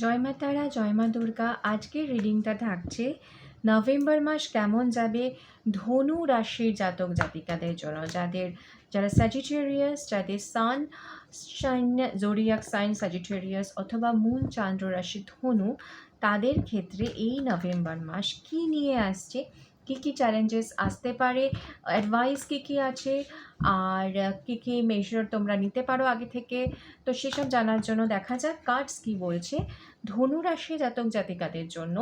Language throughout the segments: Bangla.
জয় মা তারা, জয় মা দুর্গা। আজকের রিডিংটা থাকছে নভেম্বর মাস কেমন যাবে ধনু রাশির জাতক জাতিকাদের জন্য, যারা স্যাজিটেরিয়াস, যাদের সান সাইন জোডিয়াক সাইন স্যাজিটেরিয়াস অথবা মুন চান্দ্র রাশি ধনু, তাদের ক্ষেত্রে এই নভেম্বর মাস কি নিয়ে আসছে, কি কি চ্যালেঞ্জেস আসতে পারে, অ্যাডভাইস কি কি আছে, আর কি কি মেজার তোমরা নিতে পারো আগে থেকে। তো সেসব জানার জন্য দেখা যাক কার্ডস কি বলছে ধনু রাশি জাতক জাতিকাদের জন্য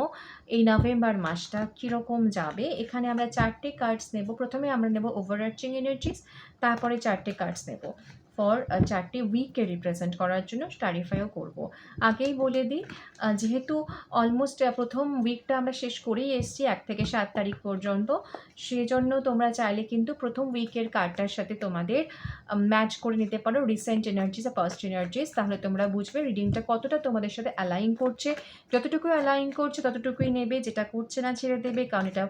এই নভেম্বর মাসটা কীরকম যাবে। এখানে আমরা 4টে কার্ডস নেব। প্রথমে আমরা নেব ওভারআর্চিং এনার্জিস, তারপরে 4টে কার্ডস নেব ফর 4টে উইককে রিপ্রেজেন্ট করার জন্য ক্লারিফাইও করব। আগেই বলে দিই, যেহেতু অলমোস্ট প্রথম উইকটা আমরা শেষ করেই এসেছি 1 থেকে 7 তারিখ পর্যন্ত, সেজন্য তোমরা চাইলে কিন্তু প্রথম উইকের কার্ডটার সাথে তোমাদের ম্যাচ করে নিতে পারো রিসেন্ট এনার্জিস আর পাস্ট এনার্জিস। তাহলে তোমরা বুঝবে রিডিংটা কতটা তোমাদের সাথে অ্যালাইন করছে। যতটুকু অ্যালাইন করছে ততটুকুই নেবে, যেটা করছে না ছেড়ে দেবে, কারণ এটা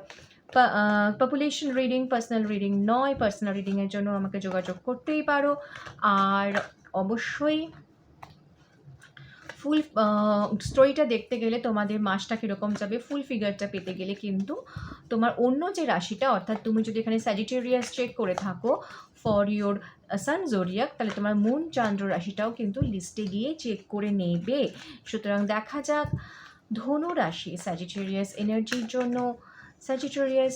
পপুলেশন রিডিং, পার্সোনাল রিডিং নয়। পার্সোনাল রিডিংয়ের জন্য আমাকে যোগাযোগ করতেই পারো। আর অবশ্যই ফুল স্টোরিটা দেখতে গেলে, তোমাদের মাসটা কীরকম যাবে ফুল ফিগারটা পেতে গেলে কিন্তু তোমার অন্য যে রাশিটা, অর্থাৎ তুমি যদি এখানে স্যাজিটেরিয়াস চেক করে থাকো ফর ইয়োর সান জোডিয়াক, তাহলে তোমার মুন চান্দ্র রাশিটাও কিন্তু লিস্টে গিয়ে চেক করে নেবে। সুতরাং দেখা যাক ধনু রাশি স্যাজিটেরিয়াস এনার্জির জন্য, স্যাজিটেরিয়াস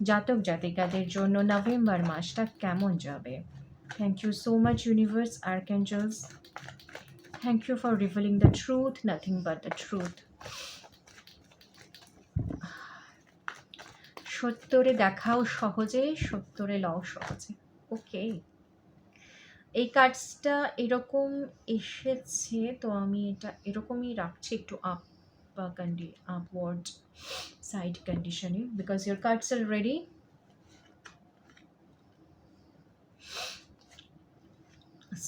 জাতক জাতিকাদের জন্য নভেম্বর মাসটা কেমন যাবে। Thank you so much universe, archangels. Thank you for revealing the truth, nothing but the truth. সত্তরে দেখাও সহজে, সত্তরে লও সহজে। ওকে, এই কার্ডসটা এরকম এসেছে, তো আমি এটা এরকমই রাখছি একটু আপওয়ার্ড সাইড কন্ডিশনে, because your cards are ready.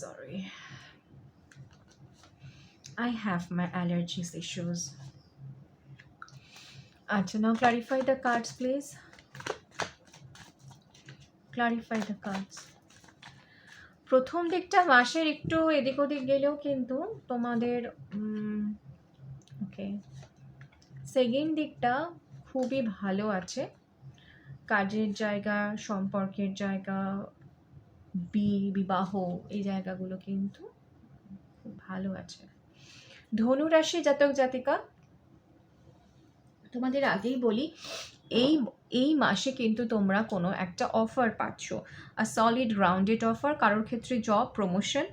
Sorry, I have my allergies issues. Acha, now clarify the cards, please. Clarify the cards. প্রথম দিকটা মাসের একটু এদিক ওদিক গেলেও কিন্তু তোমাদের ওকে, সেকেন্ড দিকটা খুবই ভালো আছে। কাজের জায়গা, সম্পর্কের জায়গা, বিবাহ, এই জায়গাগুলো কিন্তু খুব ভালো আছে। ধনু রাশি জাতক জাতিকা, তোমাদের আগেই বলি এই মাসে কিন্তু তোমরা কোনো একটা অফার পাচ্ছ, সলিড রাউন্ডেড অফার। কারোর ক্ষেত্রে জব প্রমোশন,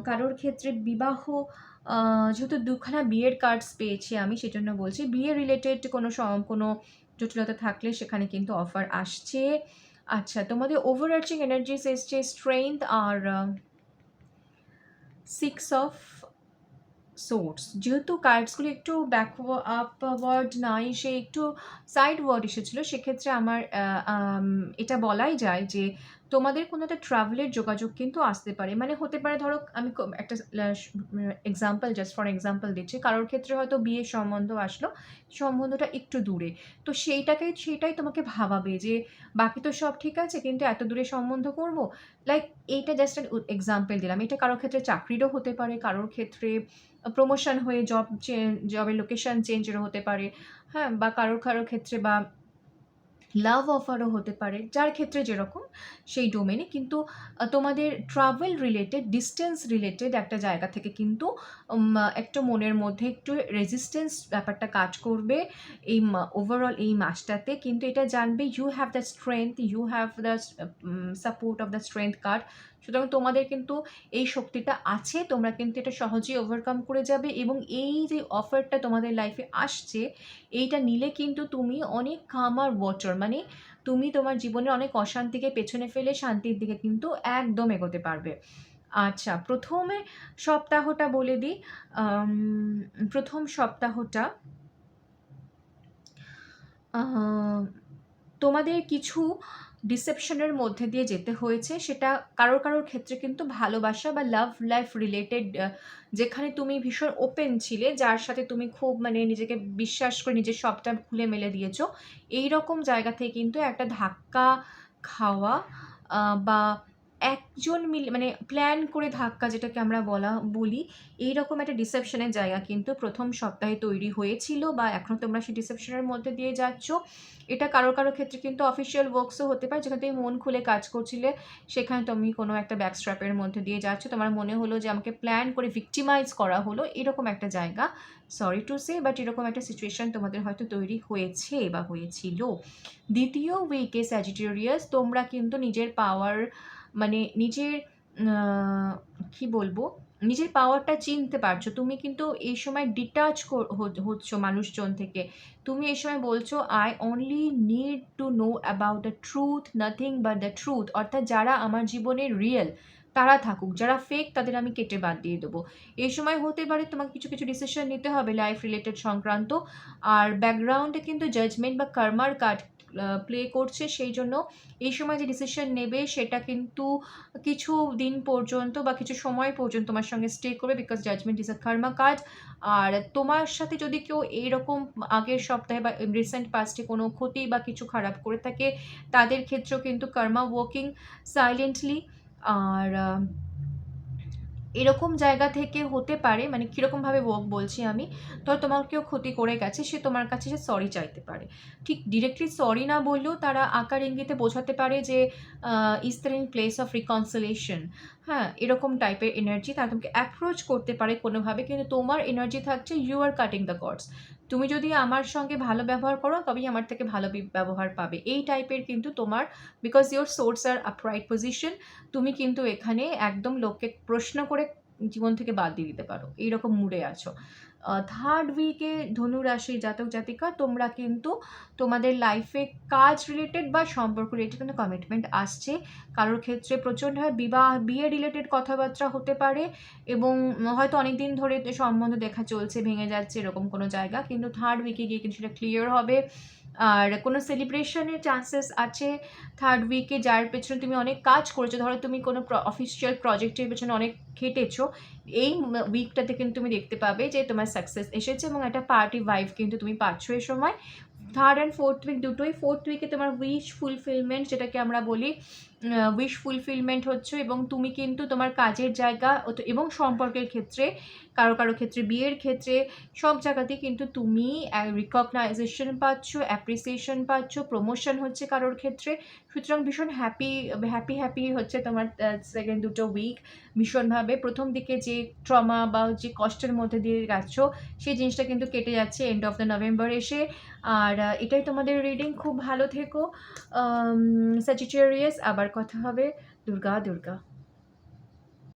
কারোর ক্ষেত্রে বিবাহ। যেহেতু দুখানা বিয়ের কার্ডস পেয়েছি আমি, সেজন্য বলছি বিয়ে রিলেটেড কোনো জটিলতা থাকলে সেখানে কিন্তু অফার আসছে। আচ্ছা, তোমাদের ওভারআর্চিং এনার্জিস এসছে স্ট্রেংথ আর 6 অফ সোর্স। যেহেতু কার্ডসগুলো একটু আপওয়ার্ড না এসে একটু সাইডওয়ার্ড এসেছিলো, সেক্ষেত্রে আমার এটা বলাই যায় যে তোমাদের কোনো একটা ট্রাভেলের যোগাযোগ কিন্তু আসতে পারে। মানে হতে পারে, ধরো আমি একটা এক্সাম্পল, জাস্ট ফর এক্সাম্পল দিচ্ছি, কারোর ক্ষেত্রে হয়তো বিয়ের সম্বন্ধ আসলো, সম্বন্ধটা একটু দূরে, তো সেইটাই তোমাকে ভাবাবে যে বাকি তো সব ঠিক আছে, কিন্তু এত দূরে সম্বন্ধ করব। লাইক এইটা জাস্ট এক্সাম্পল দিলাম। এটা কারোর ক্ষেত্রে চাকরিরও হতে পারে, কারোর ক্ষেত্রে প্রমোশন হয়ে জবের লোকেশন চেঞ্জেরও হতে পারে, হ্যাঁ, বা কারোর ক্ষেত্রে বা লাভ অফারও হতে পারে, যার ক্ষেত্রে যেরকম সেই ডোমেনে। কিন্তু তোমাদের ট্রাভেল রিলেটেড, ডিস্টেন্স রিলেটেড একটা জায়গা থেকে কিন্তু একটা মনের মধ্যে একটু রেজিস্ট্যান্স ব্যাপারটা কাজ করবে এই ওভারঅল এই মাসটাতে। কিন্তু এটা জানবে you have the strength, you have the support of the strength card. সুতরাং তোমাদের কিন্তু এই শক্তিটা আছে, তোমরা কিন্তু এটা সহজেই ওভারকাম করে যাবে। এবং এই যে অফারটা তোমাদের লাইফে আসছে, এইটা নিলে কিন্তু তুমি অনেক কামার ওয়াটার, মানে তুমি তোমার জীবনে অনেক অশান্তিকে পেছনে ফেলে শান্তির দিকে কিন্তু একদম এগোতে পারবে। আচ্ছা, প্রথমে সপ্তাহটা বলে দিই। প্রথম সপ্তাহটা তোমাদের কিছু ডিসেপশনের মধ্যে দিয়ে যেতে হয়েছে। সেটা কারোর ক্ষেত্রে কিন্তু ভালোবাসা বা লাভ লাইফ রিলেটেড, যেখানে তুমি ভীষণ ওপেন ছিলে, যার সাথে তুমি খুব মানে নিজেকে বিশ্বাস করে নিজের সবটা খুলে মেলে দিয়েছো, এই রকম জায়গা থেকে কিন্তু একটা ধাক্কা খাওয়া বা একজন মিলে মানে প্ল্যান করে ধাক্কা যেটাকে আমরা বলি, এইরকম একটা ডিসেপশনের জায়গা কিন্তু প্রথম সপ্তাহে তৈরি হয়েছিল বা এখনও তোমরা সেই ডিসেপশনের মধ্যে দিয়ে যাচ্ছ। এটা কারো ক্ষেত্রে কিন্তু অফিসিয়াল ওয়ার্কসও হতে পারে, যেখানে তুমি মন খুলে কাজ করছিলে, সেখানে তুমি কোনো একটা ব্যাকস্ট্র্যাপের মধ্যে দিয়ে যাচ্ছ। তোমার মনে হলো যে আমাকে প্ল্যান করে ভিক্টিমাইজ করা হলো, এরকম একটা জায়গা। সরি টু সে, বাট এরকম একটা সিচুয়েশন তোমাদের হয়তো তৈরি হয়েছে বা হয়েছিল। দ্বিতীয় উইকে স্যাজিটেরিয়াস, তোমরা কিন্তু নিজের পাওয়ার মানে নিজের কি বলবো, নিজের পাওয়ারটা চিনতে পারছো। তুমি কিন্তু এই সময় ডিটাচ হচ্ছ মানুষজন থেকে। তুমি এই সময় বলছো, I only need to know about the truth, nothing but the truth. অর্থাৎ যারা আমার জীবনে রিয়েল তারা থাকুক, যারা ফেক তাদের আমি কেটে বাদ দিয়ে দেবো। এই সময় হতে পারে তোমাকে কিছু কিছু ডিসিশন নিতে হবে লাইফ রিলেটেড সংক্রান্ত। আর ব্যাকগ্রাউন্ডে কিন্তু জাজমেন্ট বা কর্মার কার্ড প্লে করছে, সেই জন্য এই সময় যে ডিসিশন নেবে সেটা কিন্তু কিছু দিন পর্যন্ত বা কিছু সময় পর্যন্ত তোমার সঙ্গে স্টে করবে, because judgement is a karma card. আর তোমার সাথে যদি কেউ এইরকম আগের সপ্তাহে বা রিসেন্ট পাস্টে কোনো ক্ষতি বা কিছু খারাপ করে থাকে, তাদের ক্ষেত্রেও কিন্তু কর্মা ওয়ার্কিং সাইলেন্টলি। আর এরকম জায়গা থেকে হতে পারে, মানে কীরকমভাবে বলছি আমি, ধর তোমার কেউ ক্ষতি করে গেছে, সে তোমার কাছে সে সরি চাইতে পারে। ঠিক ডিরেক্টলি সরি না বললেও তারা আকার ইঙ্গিতে বোঝাতে পারে যে is there in place of reconciliation. হ্যাঁ, এরকম টাইপের এনার্জি তারা তোমাকে অ্যাপ্রোচ করতে পারে কোনোভাবে, কিন্তু তোমার এনার্জি থাকছে you are cutting the cords. তুমি যদি আমার সঙ্গে ভালো ব্যবহার করো তবেই আমার থেকে ভালো ব্যবহার পাবে, এই টাইপের কিন্তু তোমার, because your source are upright position. তুমি কিন্তু এখানে একদম লোককে প্রশ্ন করে জীবন থেকে বাদ দিয়ে দিতে পারো, এইরকম মুডে আছো। থার্ড উইকে ধনু রাশি জাতক জাতিকা, তোমরা কিন্তু তোমাদের লাইফে কাজ রিলেটেড বা সম্পর্ক রিলেটেড কিন্তু কমিটমেন্ট আসছে। কারোর ক্ষেত্রে প্রচণ্ডভাবে বিয়ে রিলেটেড কথাবার্তা হতে পারে, এবং হয়তো অনেক দিন ধরে সম্বন্ধ দেখা চলছে, ভেঙে যাচ্ছে, এরকম কোনো জায়গা, কিন্তু থার্ড উইকে গিয়ে কিন্তু সেটা ক্লিয়ার হবে। আর কোনো সেলিব্রেশনের চান্সেস আছে থার্ড উইকে, যার পেছনে তুমি অনেক কাজ করেছো। ধরো তুমি কোনো অফিসিয়াল প্রজেক্টের পেছনে অনেক খেটেছো, এই উইকটাতে কিন্তু তুমি দেখতে পাবে যে তোমার সাকসেস এসেছে এবং একটা পার্টি ভাইব কিন্তু তুমি পাচ্ছ এই সময়। থার্ড অ্যান্ড ফোর্থ উইক দুটোই, ফোর্থ উইকে তোমার উইশ ফুলফিলমেন্ট, যেটাকে আমরা বলি উইশ ফুলফিলমেন্ট হচ্ছে, এবং তুমি কিন্তু তোমার কাজের জায়গা এবং সম্পর্কের ক্ষেত্রে, কারো ক্ষেত্রে বিয়ের ক্ষেত্রে, সব জায়গাতেই কিন্তু তুমি রিকগনাইজেশন পাচ্ছ, অ্যাপ্রিসিয়েশন পাচ্ছ, প্রমোশন হচ্ছে কারোর ক্ষেত্রে। সুতরাং ভীষণ হ্যাপি হচ্ছে তোমার সেকেন্ড দুটো উইক ভীষণভাবে। প্রথম দিকে যে ট্রমা বা যে কষ্টের মধ্যে দিয়ে যাচ্ছ, সেই জিনিসটা কিন্তু কেটে যাচ্ছে এন্ড অফ দ্য নভেম্বর এসে। আর এটাই তোমাদের রিডিং। খুব ভালো থেকো স্যাজিটেরিয়াস, আবার কথা হবে। দুর্গা দুর্গা।